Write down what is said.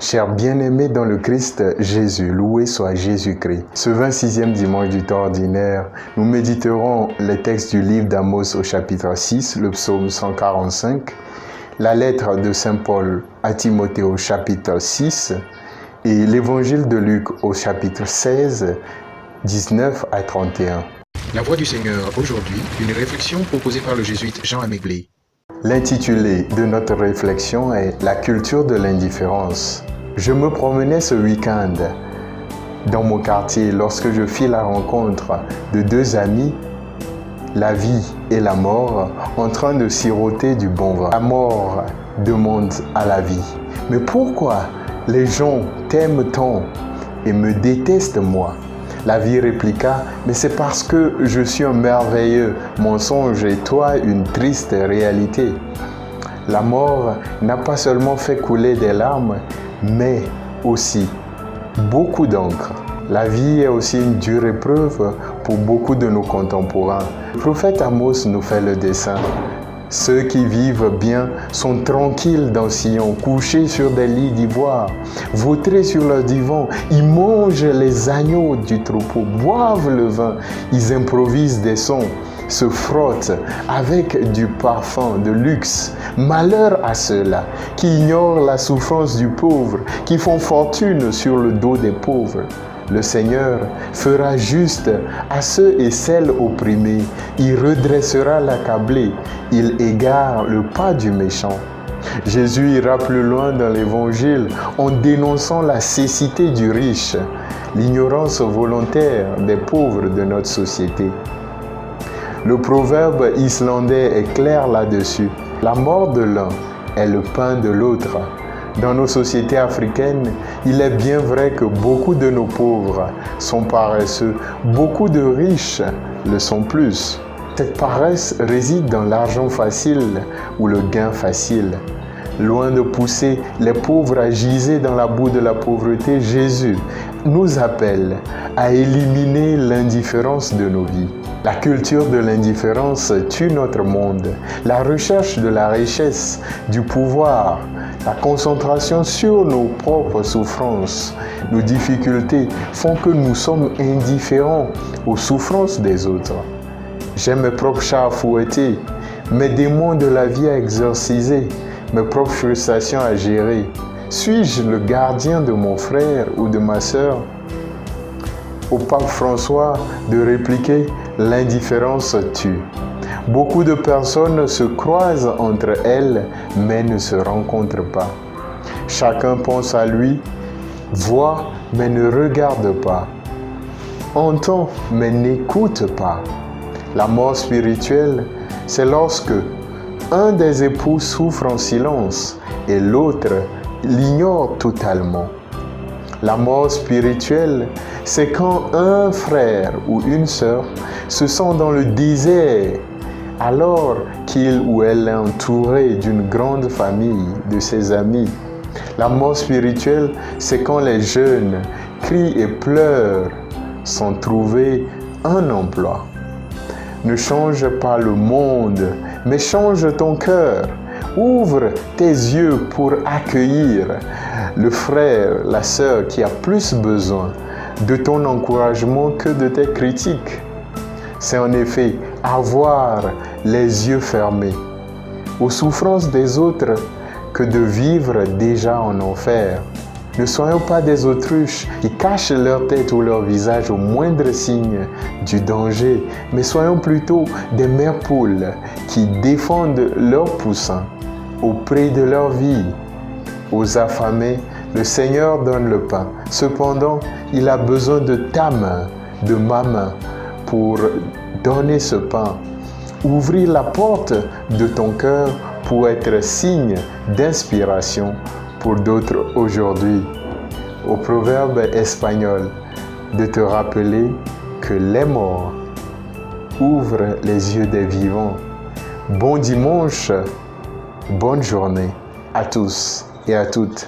Chers bien-aimés dans le Christ Jésus, loué soit Jésus-Christ. Ce 26e dimanche du temps ordinaire, nous méditerons les textes du livre d'Amos au chapitre 6, le psaume 145, la lettre de Saint Paul à Timothée au chapitre 6 et l'évangile de Luc au chapitre 16, 19 à 31. La voix du Seigneur aujourd'hui, une réflexion proposée par le jésuite Jean Améglé. L'intitulé de notre réflexion est « La culture de l'indifférence ». Je me promenais ce week-end dans mon quartier lorsque je fis la rencontre de deux amis, la vie et la mort, en train de siroter du bon vin. La mort demande à la vie « Mais pourquoi les gens t'aiment tant et me détestent moi ?» La vie répliqua « Mais c'est parce que je suis un merveilleux mensonge et toi une triste réalité. » La mort n'a pas seulement fait couler des larmes, mais aussi beaucoup d'encre. La vie est aussi une dure épreuve pour beaucoup de nos contemporains. Le prophète Amos nous fait le dessin. Ceux qui vivent bien sont tranquilles dans Sion, couchés sur des lits d'ivoire, vautrés sur leur divan. Ils mangent les agneaux du troupeau, boivent le vin, ils improvisent des sons, se frottent avec du parfum de luxe. Malheur à ceux-là qui ignorent la souffrance du pauvre, qui font fortune sur le dos des pauvres. Le Seigneur fera juste à ceux et celles opprimés. Il redressera l'accablé. Il égare le pas du méchant. Jésus ira plus loin dans l'Évangile en dénonçant la cécité du riche, l'ignorance volontaire des pauvres de notre société. Le proverbe islandais est clair là-dessus. La mort de l'un est le pain de l'autre. Dans nos sociétés africaines, il est bien vrai que beaucoup de nos pauvres sont paresseux, beaucoup de riches le sont plus. Cette paresse réside dans l'argent facile ou le gain facile. Loin de pousser les pauvres à giser dans la boue de la pauvreté, Jésus nous appelle à éliminer l'indifférence de nos vies. La culture de l'indifférence tue notre monde. La recherche de la richesse, du pouvoir, la concentration sur nos propres souffrances, nos difficultés font que nous sommes indifférents aux souffrances des autres. J'ai mes propres chats à fouetter, mes démons de la vie à exorciser, mes propres frustrations à gérer. Suis-je le gardien de mon frère ou de ma sœur? Au pape François de répliquer « L'indifférence tue ». Beaucoup de personnes se croisent entre elles, mais ne se rencontrent pas. Chacun pense à lui, voit, mais ne regarde pas, entend, mais n'écoute pas. La mort spirituelle, c'est lorsque un des époux souffre en silence et l'autre l'ignore totalement. La mort spirituelle, c'est quand un frère ou une sœur se sent dans le désert alors qu'il ou elle est entouré d'une grande famille de ses amis. La mort spirituelle, c'est quand les jeunes crient et pleurent sans trouver un emploi. Ne change pas le monde, mais change ton cœur. Ouvre tes yeux pour accueillir le frère, la sœur qui a plus besoin de ton encouragement que de tes critiques. C'est en effet avoir les yeux fermés aux souffrances des autres que de vivre déjà en enfer. Ne soyons pas des autruches qui cachent leur tête ou leur visage au moindre signe du danger, mais soyons plutôt des mères poules qui défendent leurs poussins au prix de leur vie. Aux affamés, le Seigneur donne le pain. Cependant, il a besoin de ta main, de ma main, pour donner ce pain. Ouvrir la porte de ton cœur pour être signe d'inspiration pour d'autres aujourd'hui. Au proverbe espagnol, de te rappeler que les morts ouvrent les yeux des vivants. Bon dimanche, bonne journée à tous et à toutes.